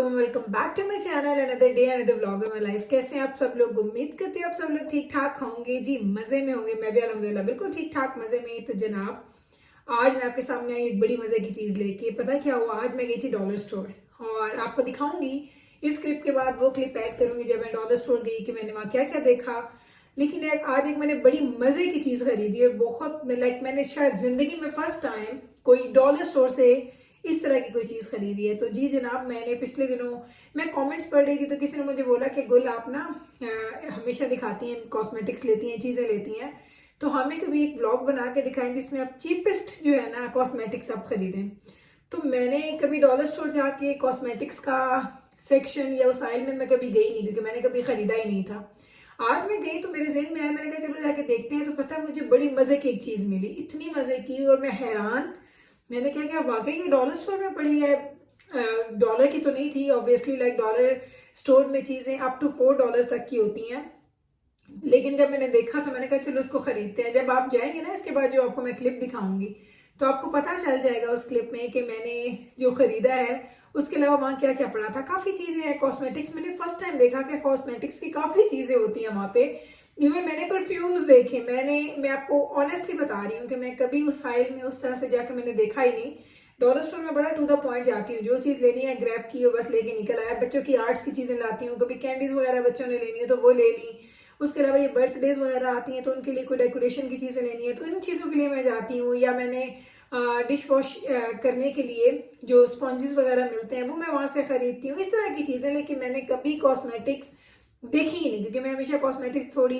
Welcome back to my channel another day another vlog of my life. कैसे हैं आप सब लोग? उम्मीद करते हैं आप सब लोग ठीक ठाक होंगे जी, मजे में होंगे। मैं भी अल्हम्दुलिल्लाह बिल्कुल ठीक ठाक मजे में। तो जनाब, आज मैं आपके सामने आई एक बड़ी मजे की चीज लेके। पता क्या हुआ, आज मैं गई थी डॉलर स्टोर और आपको दिखाऊंगी इस क्लिप के बाद। वो क्लिप ऐड करूंगी जब मैं डॉलर स्टोर गई कि मैंने वहाँ क्या क्या देखा। लेकिन आज एक मैंने बड़ी मजे की चीज खरीदी है, बहुत मैंने शायद जिंदगी में फर्स्ट टाइम कोई डॉलर स्टोर से इस तरह की कोई चीज खरीदी है। तो जी जनाब, मैंने पिछले दिनों मैं कमेंट्स पढ़ रही थी तो किसी ने मुझे बोला कि गुल आप ना हमेशा दिखाती हैं कॉस्मेटिक्स लेती हैं, चीजें लेती हैं, तो हमें कभी एक व्लॉग बना के दिखाएं जिसमें आप चीपेस्ट जो है ना कॉस्मेटिक्स आप खरीदें। तो मैंने कभी डॉलर स्टोर जाके कॉस्मेटिक्स का सेक्शन या उस आइल में मैं कभी गई नहीं, क्योंकि मैंने कभी खरीदा ही नहीं था। आज मैं गई तो मेरे जहन में आया, मैंने कहा चलो जाके देखते हैं। तो पता है मुझे बड़ी मजे की एक चीज मिली, इतनी मजे की और मैं हैरान। मैंने क्या क्या वाकई ये डॉलर स्टोर में पड़ी है। डॉलर की तो नहीं थी ऑब्वियसली, लाइक डॉलर स्टोर में चीजें अप टू $4 तक की होती हैं। लेकिन जब मैंने देखा तो मैंने कहा चलो उसको खरीदते हैं। जब आप जाएंगे ना इसके बाद जो आपको मैं क्लिप दिखाऊंगी तो आपको पता चल जाएगा उस क्लिप में कि मैंने जो खरीदा है उसके अलावा वहाँ क्या क्या पड़ा था। काफी चीजें हैं कॉस्मेटिक्स, मैंने फर्स्ट टाइम देखा कि कॉस्मेटिक्स की काफी चीजें होती हैं वहाँ पे। इवन मैंने परफ्यूम्स देखे, मैं आपको ऑनेस्टली बता रही हूँ कि मैं कभी उस आइल में उस तरह से जाके मैंने देखा ही नहीं। डॉलर स्टोर में बड़ा टू द पॉइंट जाती हूँ, जो चीज लेनी है ग्रैब की हो बस लेके निकल आया। बच्चों की आर्ट्स की चीजें लाती हूँ, कभी कैंडीज वगैरह बच्चों ने लेनी है तो वो ले ली। उसके अलावा ये बर्थडेज वगैरह आती हैं तो उनके लिए कोई डेकोरेशन की चीजें लेनी है तो इन चीजों के लिए मैं जाती हूँ। या मैंने डिश वॉश करने के लिए जो स्पॉन्जेस वगैरह मिलते हैं वो मैं वहां से खरीदती हूँ, इस तरह की चीजें। लेकिन मैंने कभी कॉस्मेटिक्स देखी ही नहीं, क्योंकि मैं हमेशा कॉस्मेटिक्स थोड़ी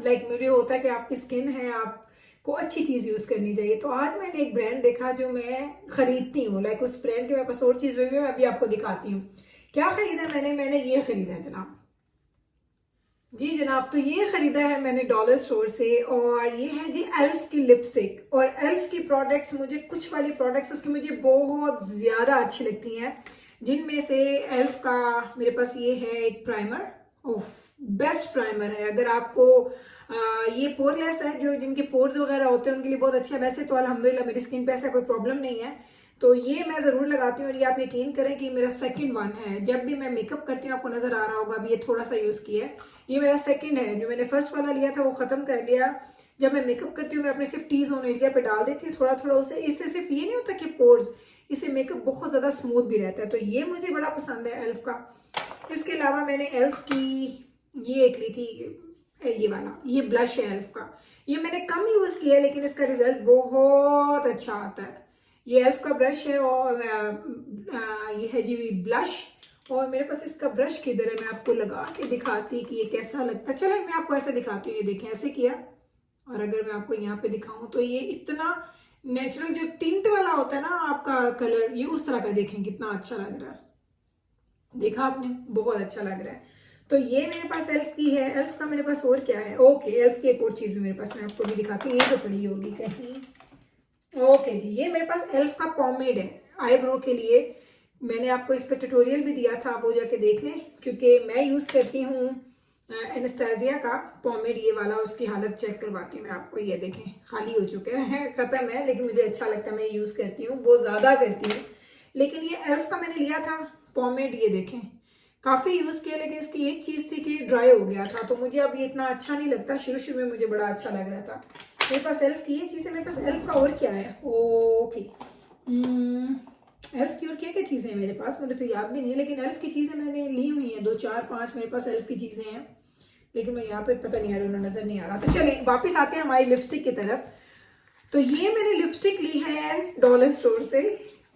लाइक मुझे होता है कि आपकी स्किन है, आपको अच्छी चीज यूज करनी चाहिए। तो आज मैंने एक ब्रांड देखा जो मैं खरीदती हूँ, लाइक उस ब्रांड के मेरे पास और चीज भी मैं अभी आपको दिखाती हूँ। क्या खरीदा मैंने ये खरीदा है जनाब। जी जनाब, तो ये खरीदा है मैंने डॉलर स्टोर से और ये है जी एल्फ की लिपस्टिक। और एल्फ की प्रोडक्ट्स मुझे कुछ वाली प्रोडक्ट्स उसकी मुझे बहुत ज्यादा अच्छी लगती हैं, जिनमें से एल्फ का मेरे पास ये है एक प्राइमर। ओफ, बेस्ट प्राइमर है। अगर आपको ये पोरलेस है, जो जिनके पोर्स वगैरह होते हैं उनके लिए बहुत अच्छा है। वैसे तो अल्हम्दुलिल्लाह मेरी स्किन पे ऐसा कोई प्रॉब्लम नहीं है, तो ये मैं जरूर लगाती हूँ। और ये आप यकीन करें कि मेरा सेकंड वन है। जब भी मैं मेकअप करती हूँ आपको नजर आ रहा होगा, अभी ये थोड़ा सा यूज किया है, ये मेरा सेकंड है। जो मैंने फर्स्ट वाला लिया था वो खत्म कर लिया। जब मैं मेकअप करती हूँ मैं अपने सिर्फ टी जोन एरिया पे डाल देती हूँ थोड़ा थोड़ा उसे। इससे सिर्फ ये नहीं होता कि पोर्स, इससे मेकअप बहुत ज्यादा स्मूथ भी रहता है। तो ये मुझे बड़ा पसंद है एल्फ का। इसके अलावा मैंने एल्फ की ये एक ली थी, ये वाला, ये ब्लश है एल्फ का। ये मैंने कम यूज किया है लेकिन इसका रिजल्ट बहुत अच्छा आता है। ये एल्फ का ब्रश है और ये है जी ब्लश। और मेरे पास इसका ब्रश किधर है, मैं आपको लगा के दिखाती कि ये कैसा लगता है। चलो मैं आपको ऐसे दिखाती हूँ, ये देखें ऐसे किया। और अगर मैं आपको यहाँ पे दिखाऊं तो ये इतना नेचुरल जो टिंट वाला होता है ना आपका कलर, ये उस तरह का देखें कितना अच्छा लग रहा है। देखा आपने, बहुत अच्छा लग रहा है। तो ये मेरे पास एल्फ की है। एल्फ का मेरे पास और क्या है, ओके एल्फ की एक और चीज भी मेरे पास, मैं आपको भी दिखाती हूँ। ये तो पड़ी होगी कहीं। ओके जी, ये मेरे पास एल्फ का पॉमेड है आईब्रो के लिए। मैंने आपको इस पर ट्यूटोरियल भी दिया था, वो जाके देख लें, क्योंकि मैं यूज करती हूँ एनास्टेसिया का पॉमेड ये वाला। उसकी हालत चेक करवाती हूँ मैं आपको। ये देखें खाली हो चुका है, खत्म है, लेकिन मुझे अच्छा लगता है, मैं यूज करती हूँ, बहुत ज्यादा करती हूँ। लेकिन ये एल्फ का मैंने लिया था पॉमेड, ये देखें काफी यूज किया, लेकिन इसकी एक चीज थी कि ट्राई हो गया था, तो मुझे अब ये इतना अच्छा नहीं लगता। शुरू शुरू में मुझे बड़ा अच्छा लग रहा था। मेरे पास एल्फ की ये चीज है। मेरे पास एल्फ का और क्या है, ओके एल्फ की और क्या क्या चीजें हैं मेरे पास, मुझे तो याद भी नहीं है। लेकिन एल्फ की चीजें मैंने ली हुई हैं 2 4 5 मेरे पास एल्फ की चीजें हैं, लेकिन मैं यहाँ पे पता नहीं आ रहा, नजर नहीं आ रहा। तो चले वापिस आते हैं हमारी लिपस्टिक की तरफ। तो ये मैंने लिपस्टिक ली है डॉलर स्टोर से,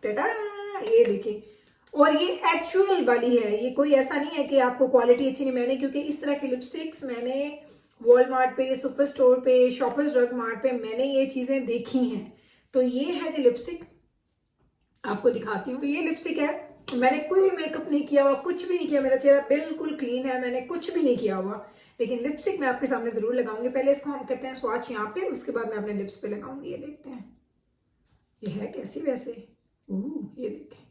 टाटा, ये देखिए। और ये एक्चुअल वाली है, ये कोई ऐसा नहीं है कि आपको क्वालिटी अच्छी नहीं। मैंने क्योंकि इस तरह की लिपस्टिक्स मैंने वॉलमार्ट पे, सुपर स्टोर पे, शॉपर्स ड्रग मार्ट पे मैंने ये चीजें देखी हैं। तो ये है जो लिपस्टिक आपको दिखाती हूँ। तो ये लिपस्टिक है, मैंने कोई मेकअप नहीं किया हुआ, कुछ भी नहीं किया, मेरा चेहरा बिल्कुल क्लीन है, मैंने कुछ भी नहीं किया हुआ। लेकिन लिपस्टिक मैं आपके सामने जरूर लगाऊंगी। पहले इसको हम करते हैं स्वाच यहाँ पे, उसके बाद मैं अपने लिप्स पे लगाऊंगी। ये देखते हैं ये है कैसी वैसे, ये देखें।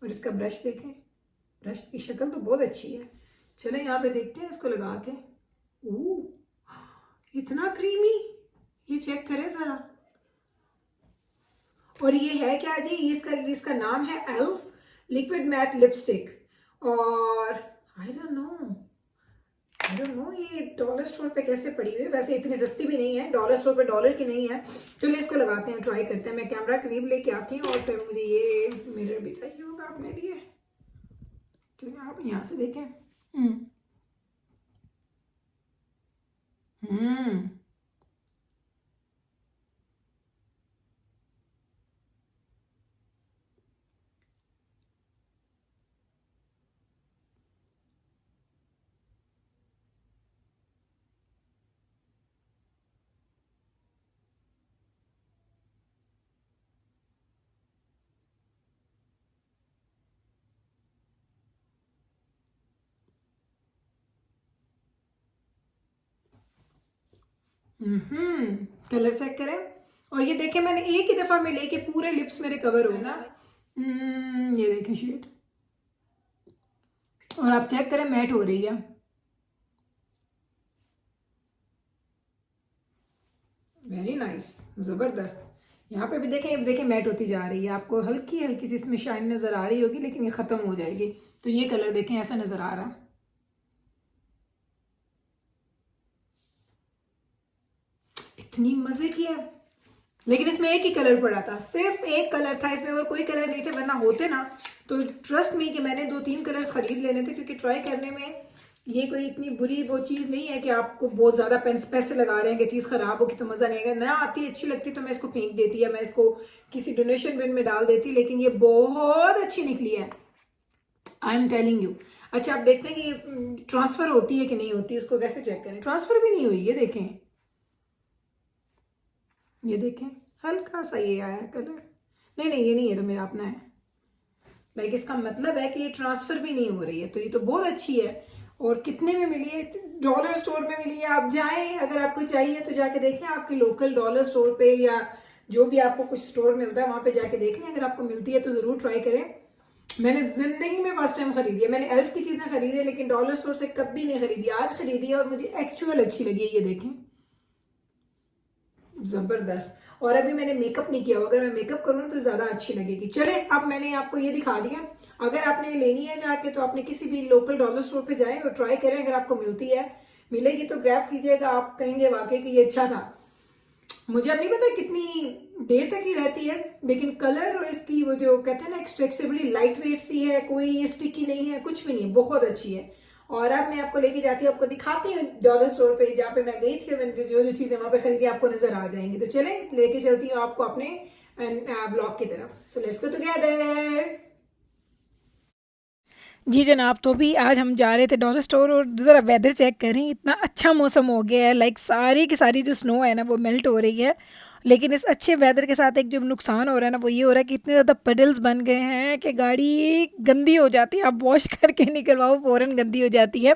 और इसका ब्रश देखें, ब्रश की शक्ल तो बहुत अच्छी है। चले यहाँ पे देखते हैं इसको लगा के। इतना क्रीमी, ये चेक करें जरा। और ये है क्या जी, इसका नाम है एल्फ लिक्विड मैट लिपस्टिक। और आई डोंट नो ये डॉलर स्टोर पे कैसे पड़ी हुई है, वैसे इतनी सस्ती भी नहीं है, डॉलर स्टोर पे डॉलर की नहीं है। चलिए इसको लगाते हैं, ट्राई करते हैं। मैं कैमरा करीब लेके आती हूँ और फिर मुझे ये मिरर भी चाहिए होगा अपने लिए। चलिए आप यहाँ से देखें। हम्म कलर चेक करें। और ये देखें, मैंने एक ही दफा में लेके पूरे लिप्स मेरे कवर हो ना। ये देखें शेड, और आप चेक करें मैट हो रही है। वेरी नाइस, जबरदस्त। यहाँ पे भी देखें, अब देखें मैट होती जा रही है। आपको हल्की हल्की सी इसमें शाइन नजर आ रही होगी, लेकिन ये खत्म हो जाएगी। तो ये कलर देखें, ऐसा नजर आ रहा, इतनी मजे की है। लेकिन इसमें एक ही कलर पड़ा था, सिर्फ एक कलर था इसमें, और कोई कलर नहीं थे। वरना होते ना तो ट्रस्ट मी कि मैंने 2-3 कलर्स खरीद लेने थे, क्योंकि ट्राई करने में ये कोई इतनी बुरी वो चीज़ नहीं है कि आपको बहुत ज़्यादा पैसे लगा रहे हैं कि चीज़ ख़राब होगी तो मज़ा नहीं आएगा। ना आती अच्छी लगती तो मैं इसको फेंक देती, या मैं इसको किसी डोनेशन बिन में डाल देती, लेकिन ये बहुत अच्छी निकली है, आई एम टेलिंग यू। अच्छा, आप देखते हैं कि ये ट्रांसफ़र होती है कि नहीं होती, उसको कैसे चेक करें। ट्रांसफ़र भी नहीं हुई, ये देखें, ये देखें हल्का सा ये आया कलर। नहीं नहीं, ये नहीं है, तो मेरा अपना है। लाइक इसका मतलब है कि ये ट्रांसफ़र भी नहीं हो रही है, तो ये तो बहुत अच्छी है। और कितने में मिली है? डॉलर स्टोर में मिली है। आप जाएं, अगर आपको चाहिए तो जाके देखें आपके लोकल डॉलर स्टोर पे, या जो भी आपको कुछ स्टोर मिलता है वहाँ पे जाके देख लें। अगर आपको मिलती है तो ज़रूर ट्राई करें। मैंने ज़िंदगी में फर्स्ट टाइम खरीदी है। मैंने एल्फ की चीज़ें खरीदी है, लेकिन डॉलर स्टोर से कभी नहीं खरीदी, आज खरीदी है और मुझे एक्चुअल अच्छी लगी है। ये देखें, जबरदस्त। और अभी मैंने मेकअप नहीं किया, अगर मैं मेकअप करूँ तो ज़्यादा अच्छी लगेगी। चले, अब मैंने आपको ये दिखा दिया। अगर आपने लेनी है जाके तो आपने किसी भी लोकल डॉलर स्टोर पे जाएं और ट्राई करें। अगर आपको मिलेगी तो ग्रैब कीजिएगा, आप कहेंगे वाकई कि ये अच्छा था। मुझे अब नहीं पता कितनी देर तक ही रहती है, लेकिन कलर और इसकी वो जो कहते हैं ना एक्सट्रेक्सिबली लाइट वेट सी है, कोई स्टिकी नहीं है, कुछ भी नहीं, बहुत अच्छी है। और अब मैं आपको लेके जाती हूँ, आपको दिखाती हूँ डॉलर स्टोर पे जहाँ पे मैं गई थी, और मैंने जो चीज़ें वहाँ पे खरीदी आपको नजर आ जाएंगी। तो चले लेके चलती हूँ आपको अपने ब्लॉग की तरफ। So let's go together. जी जनाब, तो भी आज हम जा रहे थे डॉलर स्टोर, और ज़रा वेदर चेक करें, इतना अच्छा मौसम हो गया है। लाइक सारी की सारी जो स्नो है ना वो मेल्ट हो रही है। लेकिन इस अच्छे वेदर के साथ एक जो नुकसान हो रहा है ना वो ये हो रहा है कि इतने ज़्यादा पडल्स बन गए हैं कि गाड़ी गंदी हो जाती है। आप वॉश करके निकलवाओ फ़ौरन गंदी हो जाती है।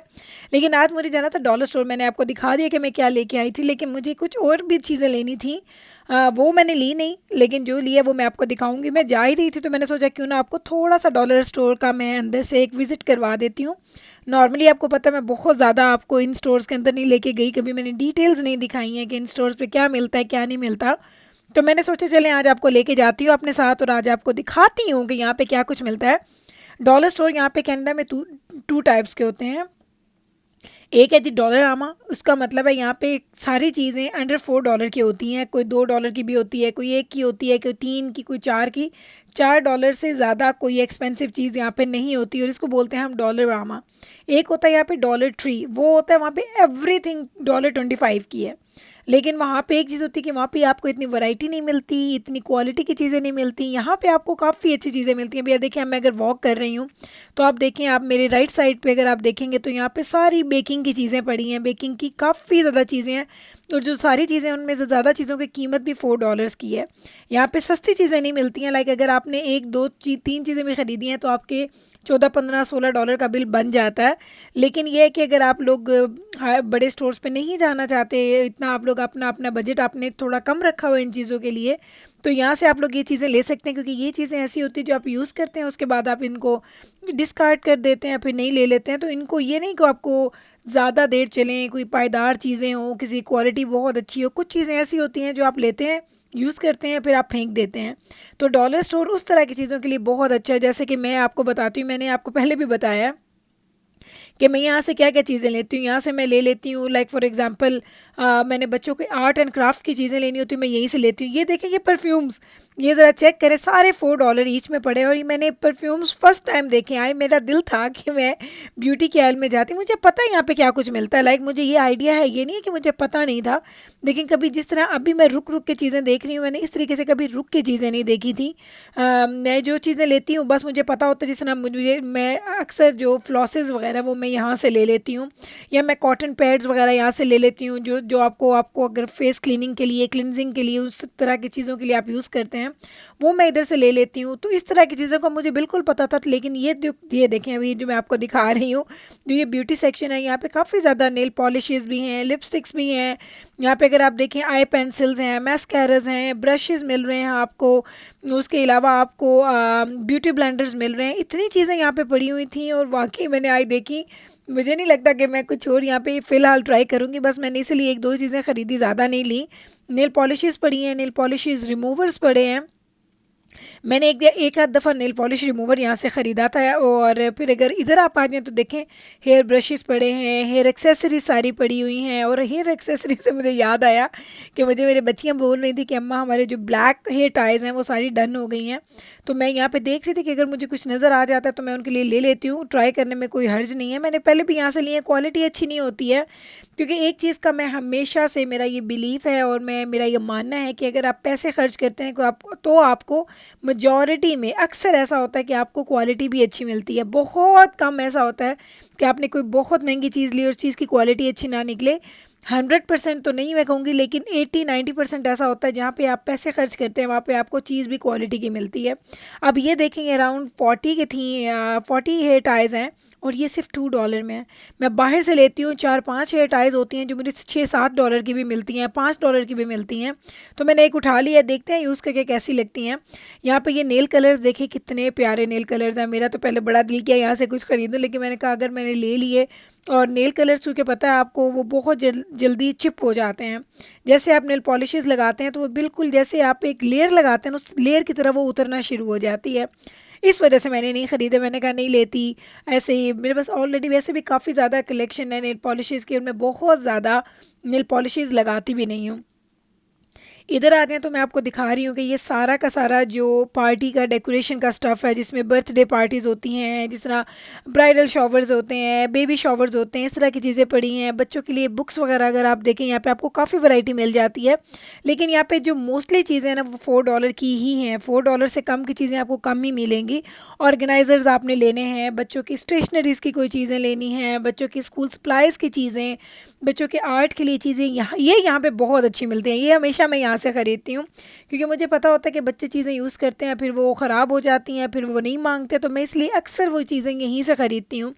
लेकिन आज मुझे जाना था डॉलर स्टोर, मैंने आपको दिखा दिया कि मैं क्या लेके आई थी, लेकिन मुझे कुछ और भी चीज़ें लेनी थी। वो मैंने ली नहीं, लेकिन जो लिया वो मैं आपको दिखाऊंगी। मैं जा ही रही थी तो मैंने सोचा क्यों ना आपको थोड़ा सा डॉलर स्टोर का मैं अंदर से एक विज़िट करवा देती हूँ। नॉर्मली आपको पता है मैं बहुत ज़्यादा आपको इन स्टोर्स के अंदर नहीं लेके गई, कभी मैंने डिटेल्स नहीं दिखाई हैं कि इन स्टोर्स पे क्या मिलता है क्या नहीं मिलता। तो मैंने सोचा चलें आज आपको लेके जाती हूँ अपने साथ, और आज आपको दिखाती हूँ कि यहाँ पे क्या कुछ मिलता है। डॉलर स्टोर यहाँ पे कनाडा में टू टाइप्स के होते हैं। एक है जी डॉलर आमा, उसका मतलब है यहाँ पे सारी चीज़ें अंडर $4 की होती हैं। कोई $2 की भी होती है, कोई 1 की होती है, कोई 3 की, कोई 4 की। $4 से ज़्यादा कोई एक्सपेंसिव चीज़ यहाँ पे नहीं होती, और इसको बोलते हैं हम डॉलर आमा। एक होता है यहाँ पे डॉलर ट्री, वो होता है वहाँ पे एवरीथिंग $25 की है। लेकिन वहाँ पे एक चीज़ होती है कि वहाँ पे आपको इतनी वैरायटी नहीं मिलती, इतनी क्वालिटी की चीज़ें नहीं मिलती। यहाँ पे आपको काफ़ी अच्छी चीज़ें मिलती हैं। भैया देखिए, मैं अगर वॉक कर रही हूँ तो आप देखें, आप मेरे राइट साइड पे अगर आप देखेंगे तो यहाँ पे सारी बेकिंग की चीज़ें पड़ी हैं। बेकिंग की काफ़ी ज़्यादा चीज़ें हैं, और जो सारी चीज़ें उनमें से ज़्यादा चीज़ों की कीमत भी $4 की है। यहाँ पे सस्ती चीज़ें नहीं मिलती हैं। लाइक अगर आपने 1, 2, 3 चीज़ें भी ख़रीदी हैं तो आपके 14, 15, $16 का बिल बन जाता है। लेकिन यह है कि अगर आप लोग बड़े स्टोर्स पे नहीं जाना चाहते, इतना आप लोग अपना अपना बजट आपने थोड़ा कम रखा हुआ इन चीज़ों के लिए, तो यहाँ से आप लोग ये चीज़ें ले सकते हैं। क्योंकि ये चीज़ें ऐसी होती है जो आप यूज़ करते हैं, उसके बाद आप इनको डिस्कार्ड कर देते हैं, फिर नहीं ले लेते हैं। तो इनको ये नहीं कि आपको ज़्यादा देर चलें, कोई पायदार चीज़ें हों, किसी क्वालिटी बहुत अच्छी हो। कुछ चीज़ें ऐसी होती हैं जो आप लेते हैं, यूज़ करते हैं फिर आप फेंक देते हैं। तो डॉलर स्टोर उस तरह की चीज़ों के लिए बहुत अच्छा है। जैसे कि मैं आपको बताती हूँ, मैंने आपको पहले भी बताया कि मैं यहाँ से क्या क्या चीज़ें लेती हूँ। यहाँ से मैं ले लेती हूँ लाइक फॉर एग्जांपल मैंने बच्चों के आर्ट एंड क्राफ्ट की चीज़ें लेनी होती है, मैं यहीं से लेती हूँ। ये देखें, ये परफ्यूम्स, ये ज़रा चेक करें, सारे $4 ईच में पड़े। और ये मैंने परफ्यूम्स फर्स्ट टाइम देखे आए। मेरा दिल था कि मैं ब्यूटी के आयल में जाती, मुझे पता है यहाँ पे क्या कुछ मिलता है, लाइक मुझे ये आइडिया है, ये नहीं है कि मुझे पता नहीं था। लेकिन कभी जिस तरह अभी मैं रुक रुक के चीज़ें देख रही हूँ, मैंने इस तरीके से कभी रुक के चीज़ें नहीं देखी थी। मैं जो चीज़ें लेती हूँ बस मुझे पता होता है, जिस तरह मुझे मैं अक्सर जो फ्लॉसेस वगैरह वो मैं यहाँ से ले लेती हूँ, या मैं कॉटन पैड्स वगैरह यहाँ से ले लेती हूँ, जो जो आपको अगर फेस क्लीनिंग के लिए, क्लिनजिंग के लिए, उस तरह की चीज़ों के लिए आप यूज़ करते हैं, वो मैं इधर से ले लेती हूँ। तो इस तरह की चीज़ों का मुझे बिल्कुल पता था। लेकिन ये देखें, अभी जो मैं आपको दिखा रही हूँ, जो ये ब्यूटी सेक्शन है, यहाँ पे काफ़ी ज़्यादा नेल पॉलिशेस भी हैं, लिपस्टिक्स भी हैं। यहाँ पे अगर आप देखें आई पेंसिल्स हैं, मैस्काराज हैं, ब्रशेस मिल रहे हैं आपको, उसके अलावा आपको ब्यूटी ब्लेंडर्स मिल रहे हैं। इतनी चीज़ें यहाँ पे पड़ी हुई थी और वाकई मैंने आई देखी, मुझे नहीं लगता कि मैं कुछ और यहाँ पे फ़िलहाल ट्राई करूँगी। बस मैंने इसलिए एक दो चीज़ें ख़रीदी, ज़्यादा नहीं ली। नेल पॉलिशेस पड़ी हैं, नेल पॉलिशेस रिमूवर्स पड़े हैं। मैंने एक आध दफ़ा नेल पॉलिश रिमूवर यहाँ से ख़रीदा था। और फिर अगर इधर आप आ जाएँ तो देखें, हेयर ब्रशेस पड़े हैं, हेयर एक्सेसरीज सारी पड़ी हुई हैं। और हेयर एक्सेसरीज से मुझे याद आया कि मुझे मेरी बच्चियाँ बोल रही थी कि अम्मा हमारे जो ब्लैक हेयर टाइज़ हैं वो सारी डन हो गई हैं। तो मैं यहाँ पे देख रही थी कि अगर मुझे कुछ नज़र आ जाता है तो मैं उनके लिए ले लेती हूँ, ट्राई करने में कोई हर्ज नहीं है। मैंने पहले भी यहाँ से लिए, क्वालिटी अच्छी नहीं होती है। क्योंकि एक चीज़ का मैं हमेशा से, मेरा ये बिलीफ है और मेरा ये मानना है कि अगर आप पैसे खर्च करते हैं तो आपको मेजॉरिटी में अक्सर ऐसा होता है कि आपको क्वालिटी भी अच्छी मिलती है। बहुत कम ऐसा होता है कि आपने कोई बहुत महंगी चीज़ ली और उस चीज़ की क्वालिटी अच्छी ना निकले। 100% तो नहीं मैं कहूँगी, लेकिन 80-90% ऐसा होता है जहाँ पे आप पैसे खर्च करते हैं वहाँ पे आपको चीज़ भी क्वालिटी की मिलती है। अब ये देखेंगे, अराउंड 40 की थी, 40 हेयर टाइज़ हैं और ये सिर्फ $2 में है। मैं बाहर से लेती हूँ, 4-5 हेयर टाइज़ होती हैं जो मुझे $6-7 की भी मिलती हैं, $5 की भी मिलती हैं। तो मैंने एक उठा ली है, देखते हैं यूज़ करके कैसी लगती हैं। यहाँ पे ये नेल कलर्स देखिए, कितने प्यारे नेल कलर्स हैं। मेरा तो पहले बड़ा दिल किया यहाँ से कुछ ख़रीदूँ, लेकिन मैंने कहा अगर मैंने ले लिए, और नेल कलर्स क्योंकि पता है आपको वो बहुत जल्दी चिप हो जाते हैं। जैसे आप नेल पॉलिशेस लगाते हैं तो वो बिल्कुल जैसे आप एक लेयर लगाते हैं, उस लेयर की तरह वो उतरना शुरू हो जाती है। इस वजह से मैंने नहीं ख़रीदे, मैंने कहा नहीं लेती। ऐसे ही मेरे पास ऑलरेडी वैसे भी काफ़ी ज़्यादा कलेक्शन है नेल पॉलिशेस की, और मैं बहुत ज़्यादा नेल पॉलिशेस लगाती भी नहीं हूँ। इधर आते हैं तो मैं आपको दिखा रही हूँ कि ये सारा का सारा जो पार्टी का डेकोरेशन का स्टफ़ है, जिसमें बर्थडे पार्टीज़ होती हैं, जिस तरह ब्राइडल शॉवर्स होते हैं, बेबी शॉवर्स होते हैं, इस तरह की चीज़ें पड़ी हैं। बच्चों के लिए बुक्स वगैरह अगर आप देखें, यहाँ पे आपको काफ़ी वैरायटी मिल जाती है। लेकिन यहाँ पे जो मोस्टली चीज़ें हैं ना वो $4 की ही हैं। $4 से कम की चीज़ें आपको कम ही मिलेंगी। ऑर्गेनाइज़र्स आपने लेने हैं, बच्चों की स्टेशनरीज़ की कोई चीज़ें लेनी हैं, बच्चों की स्कूल सप्लाइज़ की चीज़ें, बच्चों के आर्ट के लिए चीज़ें, यहाँ पे बहुत अच्छी मिलती हैं। ये हमेशा मैं यहाँ से ख़रीदती हूँ क्योंकि मुझे पता होता है कि बच्चे चीज़ें यूज़ करते हैं, फिर वो ख़राब हो जाती हैं, फिर वो नहीं मांगते, तो मैं इसलिए अक्सर वो चीज़ें यहीं से ख़रीदती हूँ।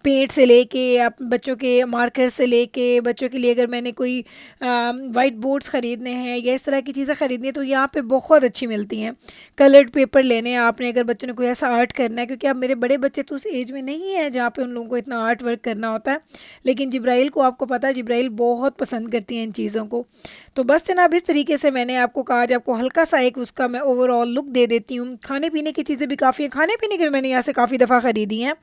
पेंट से लेके, आप बच्चों के मार्कर से लेके, बच्चों के लिए अगर मैंने कोई वाइट बोर्ड्स ख़रीदने हैं या इस तरह की चीज़ें ख़रीदनी है तो यहाँ पे बहुत अच्छी मिलती हैं। कलर्ड पेपर लेने हैं आपने, अगर बच्चों ने कोई ऐसा आर्ट करना है, क्योंकि अब मेरे बड़े बच्चे तो उस एज में नहीं है जहाँ पे उन लोगों को इतना आर्ट वर्क करना होता है, लेकिन जिब्राइल को आपको पता है, जिब्राइल बहुत पसंद करती हैं इन चीज़ों को। तो बस जनाब इस तरीके से मैंने आपको कहा, आज आपको हल्का सा एक उसका मैं ओवरऑल लुक दे देती हूँ। खाने पीने की चीज़ें भी काफ़ी हैं, खाने पीने की मैंने यहाँ से काफ़ी दफ़ा ख़रीदी हैं।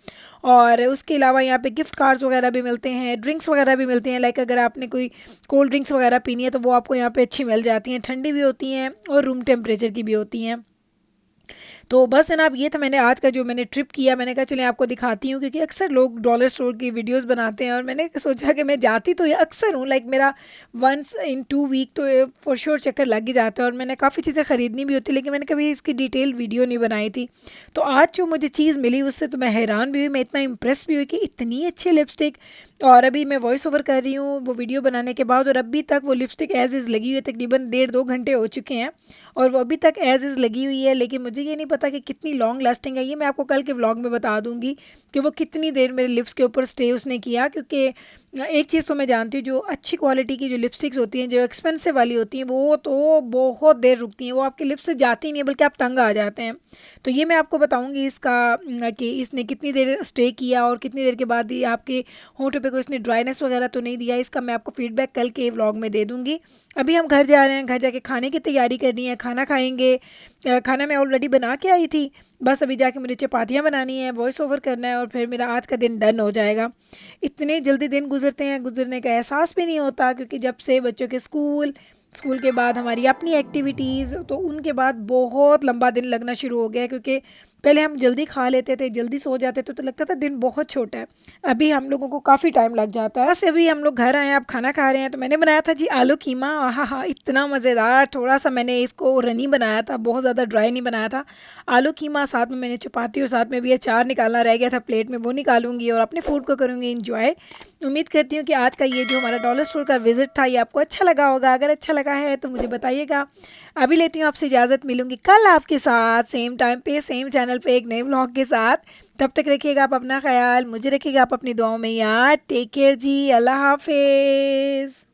और उसके अलावा यहाँ पे गिफ्ट कार्ड्स वगैरह भी मिलते हैं, ड्रिंक्स वगैरह भी मिलते हैं। लाइक अगर आपने कोई कोल्ड ड्रिंक्स वगैरह पीनी है तो वो आपको यहाँ पे अच्छी मिल जाती हैं, ठंडी भी होती हैं और रूम टेम्परेचर की भी होती हैं। तो बस जनाब ये था मैंने आज का जो मैंने ट्रिप किया, मैंने कहा चलें आपको दिखाती हूँ, क्योंकि अक्सर लोग डॉलर स्टोर की वीडियोस बनाते हैं और मैंने सोचा कि मैं जाती तो ये अक्सर हूँ, लाइक मेरा 1 in 2 वीक तो फॉर श्योर चक्कर लग ही जाता है और मैंने काफ़ी चीज़ें ख़रीदनी भी होती, लेकिन मैंने कभी इसकी डिटेल वीडियो नहीं बनाई थी। तो आज जो मुझे चीज़ मिली उससे तो मैं हैरान भी हुई, मैं इतना इम्प्रेस भी हुई कि इतनी अच्छी लिपस्टिक। और अभी मैं वॉइस ओवर कर रही हूँ वो वीडियो बनाने के बाद, और अभी तक वो लिपस्टिक एज इज़ लगी हुई है, तकरीबन 1.5-2 घंटे हो चुके हैं और वो अभी तक एज इज़ लगी हुई है। लेकिन मुझे ये नहीं पता कि कितनी लॉन्ग लास्टिंग है, ये मैं आपको कल के व्लॉग में बता दूंगी कि वो कितनी देर मेरे लिप्स के ऊपर स्टे उसने किया। क्योंकि एक चीज़ तो मैं जानती हूँ, जो अच्छी क्वालिटी की जो लिपस्टिक्स होती हैं, जो एक्सपेंसिव वाली होती हैं, वो तो बहुत देर रुकती हैं, वो आपके लिप्स से जाती नहीं है, बल्कि आप तंग आ जाते हैं। तो ये मैं आपको बताऊंगी इसका कि इसने कितनी देर स्टे किया और कितनी देर के बाद ही आपके होंठों पे कोई इसने ड्राइनेस वगैरह तो नहीं दिया। इसका मैं आपको फीडबैक कल के व्लॉग में दे दूंगी। अभी हम घर जा रहे हैं, घर जाके खाने की तैयारी करनी है, खाना खाएंगे। खाना मैं ऑलरेडी बना के आई थी, बस अभी जाके मुझे चपातियाँ बनानी है, वॉइस ओवर करना है और फिर मेरा आज का दिन डन हो जाएगा। इतने जल्दी दिन गुजरते हैं, गुजरने का एहसास भी नहीं होता, क्योंकि जब से बच्चों के स्कूल के बाद हमारी अपनी एक्टिविटीज़, तो उनके बाद बहुत लंबा दिन लगना शुरू हो गया। क्योंकि पहले हम जल्दी खा लेते थे, जल्दी सो जाते थे, तो लगता था दिन बहुत छोटा है। अभी हम लोगों को काफ़ी टाइम लग जाता है। बस अभी हम लोग घर आए हैं, अब खाना खा रहे हैं। तो मैंने बनाया था जी आलू कीमा। हाँ हाँ, इतना मज़ेदार। थोड़ा सा मैंने इसको रनी बनाया था, बहुत ज़्यादा ड्राई नहीं बनाया था। आलू कीमा, साथ में मैंने चपाती और साथ में भी अचार निकालना रह गया था प्लेट में, वो निकालूंगी और अपने फूड को करूँगी इंजॉय। उम्मीद करती हूँ कि आज का ये जो हमारा डॉलर स्टोर का विजिट था, ये आपको अच्छा लगा होगा। अगर अच्छा लगा है तो मुझे बताइएगा। अभी लेती हूँ आपसे इजाज़त, मिलूंगी कल आपके साथ सेम टाइम पे सेम चैनल पे एक नए व्लॉग के साथ। तब तक रखिएगा आप अपना ख्याल, मुझे रखिएगा आप अपनी दुआओं में याद। टेक केयर जी, अल्लाह हाफिज़।